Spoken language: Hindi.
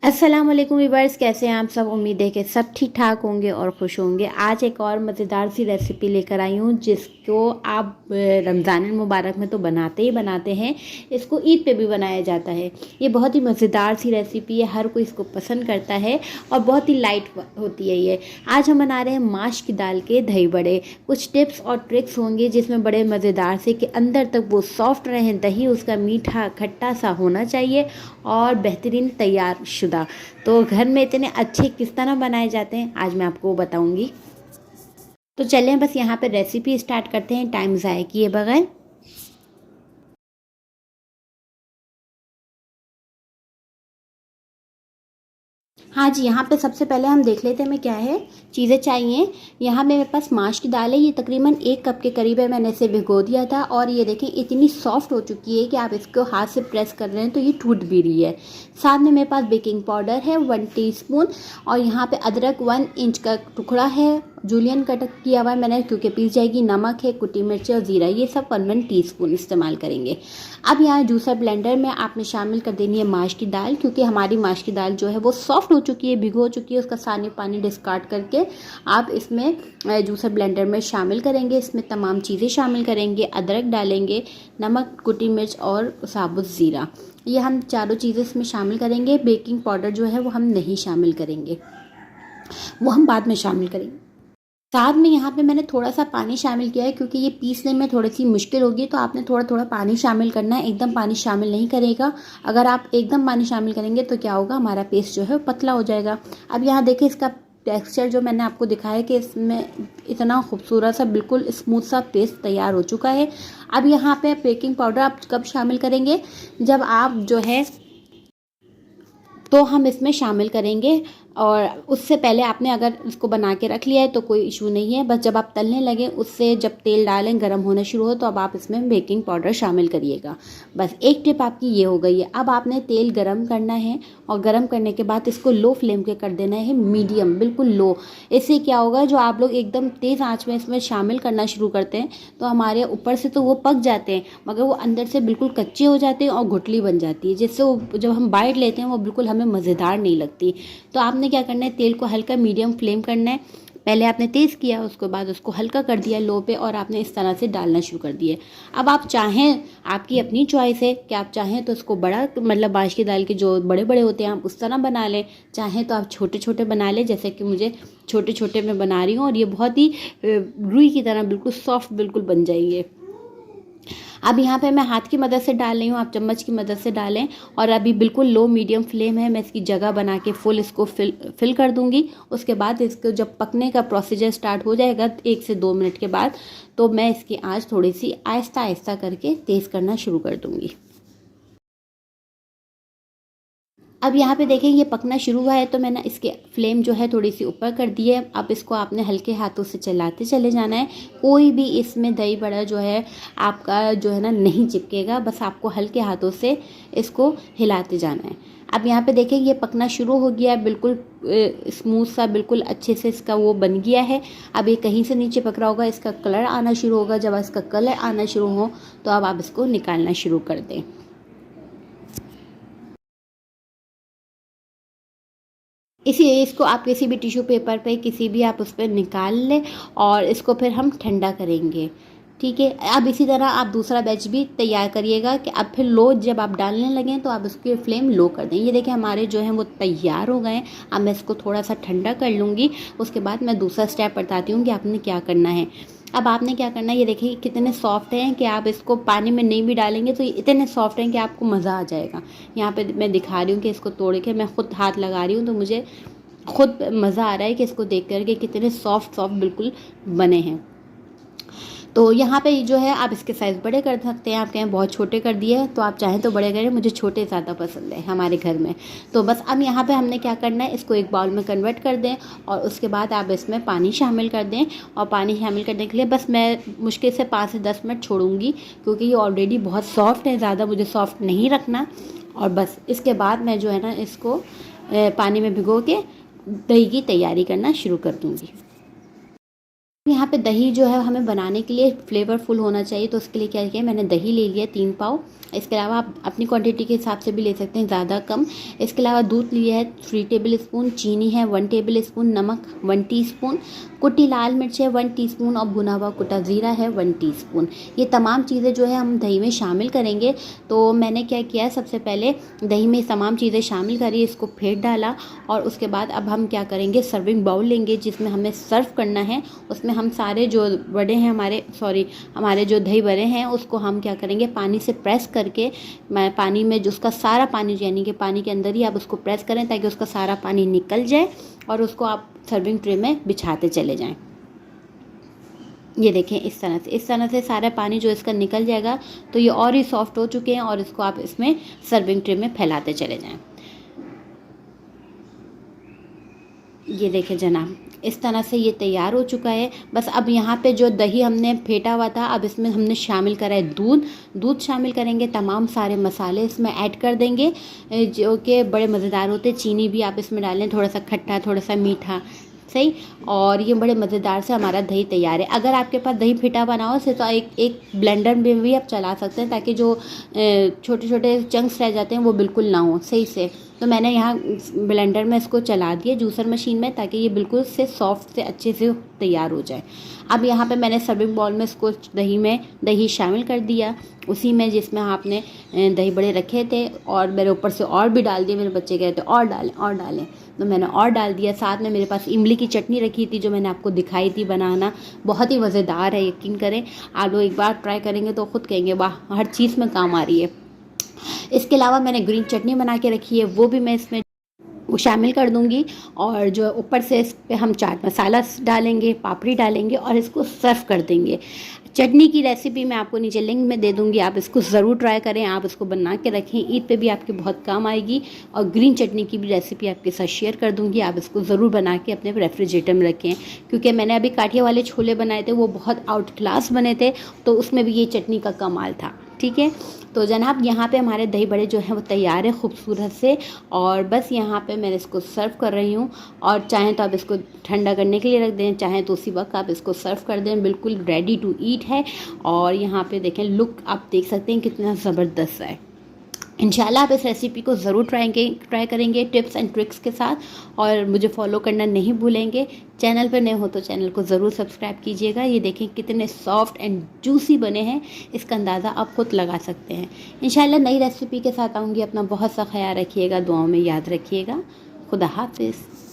अस्सलाम वालेकुम वीवर्स, कैसे हैं आप सब। उम्मीद है कि सब ठीक ठाक होंगे और खुश होंगे। आज एक और मज़ेदार सी रेसिपी लेकर आई हूँ जिसको आप रमज़ान मुबारक में तो बनाते ही बनाते हैं, इसको ईद पे भी बनाया जाता है। ये बहुत ही मज़ेदार सी रेसिपी है, हर कोई इसको पसंद करता है और बहुत ही लाइट होती है ये। आज हम बना रहे हैं माश की दाल के दही बड़े। कुछ टिप्स और ट्रिक्स होंगे जिसमें बड़े मज़ेदार से कि अंदर तक वो सॉफ्ट रहें, दही उसका मीठा खट्टा सा होना चाहिए और बेहतरीन तैयार शुदा। तो घर में इतने अच्छे किस तरह बनाए जाते हैं आज मैं आपको बताऊंगी। तो चलें बस यहाँ पे रेसिपी स्टार्ट करते हैं टाइम ज़ाया किए बगैर। हाँ जी, यहाँ पे सबसे पहले हम देख लेते हैं हमें क्या है चीज़ें चाहिए। यहाँ मेरे पास माश की दाल है, ये तकरीबन 1 कप के करीब है। मैंने इसे भिगो दिया था और ये देखें इतनी सॉफ्ट हो चुकी है कि आप इसको हाथ से प्रेस कर रहे हैं तो ये टूट भी रही है। साथ में मेरे पास बेकिंग पाउडर है 1 टीस्पून और यहाँ पे अदरक 1 इंच का टुकड़ा है, जूलियन कट किया हुआ है मैंने क्योंकि पीस जाएगी। नमक है, कुटी मिर्च और ज़ीरा, ये सब 1 टीस्पून इस्तेमाल करेंगे। अब यहाँ जूसर ब्लेंडर में आपने शामिल कर देनी है माश की दाल, क्योंकि हमारी माश की दाल जो है वो सॉफ्ट हो चुकी है, भिगो चुकी है। उसका सानी पानी डिस्कार्ड करके आप इसमें जूसर ब्लेंडर में शामिल करेंगे। इसमें तमाम चीज़ें शामिल करेंगे, अदरक डालेंगे, नमक, कुटी मिर्च और साबुत ज़ीरा, ये हम चारों चीज़ें इसमें शामिल करेंगे। बेकिंग पाउडर जो है वो हम नहीं शामिल करेंगे, वो हम बाद में शामिल करेंगे। साथ में यहाँ पे मैंने थोड़ा सा पानी शामिल किया है क्योंकि ये पीसने में थोड़ी सी मुश्किल होगी, तो आपने थोड़ा थोड़ा पानी शामिल करना है, एकदम पानी शामिल नहीं करेगा। अगर आप एकदम पानी शामिल करेंगे तो क्या होगा, हमारा पेस्ट जो है पतला हो जाएगा। अब यहाँ देखिए इसका टेक्सचर जो मैंने आपको दिखाया कि इसमें इतना खूबसूरत सा बिल्कुल स्मूथ सा पेस्ट तैयार हो चुका है। अब यहाँ पे बेकिंग पाउडर आप कब शामिल करेंगे, जब आप जो है तो हम इसमें शामिल करेंगे। और उससे पहले आपने अगर इसको बना के रख लिया है तो कोई इशू नहीं है, बस जब आप तलने लगें उससे जब तेल डालें गर्म होना शुरू हो तो अब आप इसमें बेकिंग पाउडर शामिल करिएगा। बस एक टिप आपकी ये हो गई है। अब आपने तेल गरम करना है और गरम करने के बाद इसको लो फ्लेम पे कर देना है, मीडियम बिल्कुल लो। इससे क्या होगा, जो आप लोग एकदम तेज़ आंच में इसमें शामिल करना शुरू करते हैं तो हमारे ऊपर से तो वो पक जाते हैं मगर वो अंदर से बिल्कुल कच्चे हो जाते हैं और गुठली बन जाती है, जिससे वो जब हम बाइट लेते हैं वो बिल्कुल हमें मज़ेदार नहीं लगती। तो आपने क्या करना है, तेल को हल्का मीडियम फ्लेम करना है। पहले आपने तेज़ किया, उसके बाद उसको हल्का कर दिया लो पे और आपने इस तरह से डालना शुरू कर दिया। अब आप चाहें, आपकी अपनी चॉइस है कि आप चाहें तो इसको बड़ा मतलब बाश की दाल के जो बड़े बड़े होते हैं आप उस तरह बना लें, चाहें तो आप छोटे छोटे बना लें जैसे कि मुझे छोटे छोटे मैं बना रही हूँ और ये बहुत ही रुई की तरह बिल्कुल सॉफ्ट बिल्कुल बन जाएंगे। अब यहाँ पे मैं हाथ की मदद से डाल रही हूँ, आप चम्मच की मदद से डालें। और अभी बिल्कुल लो मीडियम फ्लेम है, मैं इसकी जगह बना के फुल इसको फिल कर दूँगी। उसके बाद इसको जब पकने का प्रोसीजर स्टार्ट हो जाएगा 1 से 2 मिनट के बाद, तो मैं इसकी आंच थोड़ी सी आहिस्ता आहिस्ता करके तेज़ करना शुरू कर दूँगी। अब यहाँ पे देखें ये पकना शुरू हुआ है तो मैंने इसके फ्लेम जो है थोड़ी सी ऊपर कर दी है। अब इसको आपने हल्के हाथों से चलाते चले जाना है। कोई भी इसमें दही बड़ा जो है आपका जो है ना नहीं चिपकेगा, बस आपको हल्के हाथों से इसको हिलाते जाना है। अब यहाँ पे देखें ये पकना शुरू हो गया है, बिल्कुल स्मूथ सा बिल्कुल अच्छे से इसका वो बन गया है। अब ये कहीं से नीचे पक रहा होगा, इसका कलर आना शुरू होगा। जब इसका कलर आना शुरू हो तो अब आप इसको निकालना शुरू कर दें। इसको आप किसी भी टिश्यू पेपर पे किसी भी आप उस पर निकाल लें और इसको फिर हम ठंडा करेंगे। ठीक है, अब इसी तरह आप दूसरा बैच भी तैयार करिएगा कि अब फिर लो जब आप डालने लगें तो आप उसकी फ्लेम लो कर दें। ये देखिए हमारे जो हैं वो तैयार हो गए हैं। अब मैं इसको थोड़ा सा ठंडा कर लूँगी, उसके बाद मैं दूसरा स्टेप बताती हूँ कि आपने क्या करना है। अब आपने क्या करना है, ये देखिए कितने सॉफ्ट हैं कि आप इसको पानी में नहीं भी डालेंगे तो ये इतने सॉफ्ट हैं कि आपको मज़ा आ जाएगा। यहाँ पे मैं दिखा रही हूँ कि इसको तोड़ के मैं खुद हाथ लगा रही हूँ तो मुझे खुद मज़ा आ रहा है कि इसको देख कर के कितने सॉफ्ट सॉफ्ट बिल्कुल बने हैं। तो यहाँ पे जो है आप इसके साइज़ बड़े कर सकते हैं। आप कहें बहुत छोटे कर दिए तो आप चाहें तो बड़े करें, मुझे छोटे ज़्यादा पसंद है हमारे घर में। तो बस अब यहाँ पे हमने क्या करना है, इसको एक बाउल में कन्वर्ट कर दें और उसके बाद आप इसमें पानी शामिल कर दें। और पानी शामिल करने के लिए बस मैं मुश्किल से 5 से 10 मिनट छोड़ूंगी क्योंकि ये ऑलरेडी बहुत सॉफ्ट है, ज़्यादा मुझे सॉफ्ट नहीं रखना। और बस इसके बाद मैं जो है ना इसको पानी में भिगो के दही की तैयारी करना शुरू कर दूँगी। यहाँ पे दही जो है हमें बनाने के लिए फ्लेवरफुल होना चाहिए, तो उसके लिए क्या किया मैंने दही ले लिया 3 पाव। इसके अलावा आप अपनी क्वांटिटी के हिसाब से भी ले सकते हैं, ज़्यादा कम। इसके अलावा दूध लिया है 3 टेबल स्पून, चीनी है 1 टेबल स्पून, नमक 1 टीस्पून, कुटी लाल मिर्च है 1 टीस्पून और भुना हुआ कुटा ज़ीरा है 1 टीस्पून। ये तमाम चीज़ें जो है हम दही में शामिल करेंगे। तो मैंने क्या किया, सबसे पहले दही में तमाम चीज़ें शामिल करी, इसको फेंट डाला और उसके बाद अब हम क्या करेंगे, सर्विंग बाउल लेंगे जिसमें हमें सर्व करना है। उसमें हम सारे जो बड़े हैं हमारे जो दही बड़े हैं उसको हम क्या करेंगे, पानी से प्रेस करके, मैं पानी में जो उसका सारा पानी यानी कि पानी के अंदर ही आप उसको प्रेस करें ताकि उसका सारा पानी निकल जाए और उसको आप सर्विंग ट्रे में बिछाते चले जाएं। ये देखें इस तरह से सारा पानी जो इसका निकल जाएगा तो ये और ही सॉफ्ट हो चुके हैं और इसको आप इसमें सर्विंग ट्रे में फैलाते चले जाएं। ये देखें जनाब, इस तरह से ये तैयार हो चुका है। बस अब यहाँ पे जो दही हमने फेंटा हुआ था, अब इसमें हमने शामिल करा है दूध शामिल करेंगे, तमाम सारे मसाले इसमें ऐड कर देंगे जो कि बड़े मज़ेदार होते हैं। चीनी भी आप इसमें डालें, थोड़ा सा खट्टा थोड़ा सा मीठा, सही। और ये बड़े मज़ेदार से हमारा दही तैयार है। अगर आपके पास दही फेंटा बना हो तो एक ब्लेंडर में भी आप चला सकते हैं ताकि जो छोटे छोटे चंक्स रह जाते हैं वो बिल्कुल ना हो सही से। तो मैंने यहाँ ब्लेंडर में इसको चला दिया, जूसर मशीन में, ताकि ये बिल्कुल से सॉफ्ट से अच्छे से तैयार हो जाए। अब यहाँ पे मैंने सर्विंग बाउल में इसको दही शामिल कर दिया, उसी में जिसमें आपने दही बड़े रखे थे, और मेरे ऊपर से और भी डाल दिए। मेरे बच्चे कहे थे और डालें, तो मैंने और डाल दिया। साथ में मेरे पास इमली की चटनी रखी थी जो मैंने आपको दिखाई थी बनाना, बहुत ही मज़ेदार है, यकीन करें। आप लोग एक बार ट्राई करेंगे तो ख़ुद कहेंगे वाह, हर चीज़ में काम आ रही है। इसके अलावा मैंने ग्रीन चटनी बना के रखी है, वो भी मैं इसमें वो शामिल कर दूंगी। और जो ऊपर से इस पे हम चाट मसाला डालेंगे, पापड़ी डालेंगे और इसको सर्व कर देंगे। चटनी की रेसिपी मैं आपको नीचे लिंक में दे दूंगी, आप इसको ज़रूर ट्राई करें, आप इसको बना के रखें, ईद पे भी आपके बहुत काम आएगी। और ग्रीन चटनी की भी रेसिपी आपके साथ शेयर कर दूंगी, आप इसको ज़रूर बना के अपने रेफ्रिजरेटर में रखें, क्योंकि मैंने अभी काठिया वाले छोले बनाए थे, वो बहुत आउट क्लास बने थे, तो उसमें भी ये चटनी का कमाल था। ठीक है, तो जनाब यहाँ पे हमारे दही बड़े जो हैं वो तैयार है खूबसूरत से, और बस यहाँ पे मैं इसको सर्व कर रही हूँ। और चाहें तो आप इसको ठंडा करने के लिए रख दें, चाहें तो उसी वक्त आप इसको सर्व कर दें, बिल्कुल रेडी टू ईट है। और यहाँ पे देखें, लुक आप देख सकते हैं कितना ज़बरदस्त है। इंशाल्लाह आप इस रेसिपी को ज़रूर ट्राई करेंगे टिप्स एंड ट्रिक्स के साथ, और मुझे फॉलो करना नहीं भूलेंगे। चैनल पर नए हो तो चैनल को ज़रूर सब्सक्राइब कीजिएगा। ये देखें कितने सॉफ्ट एंड जूसी बने हैं, इसका अंदाज़ा आप खुद लगा सकते हैं। इंशाल्लाह नई रेसिपी के साथ आऊँगी। अपना बहुत सा ख्याल रखिएगा, दुआओं में याद रखिएगा। खुदा हाफिज़।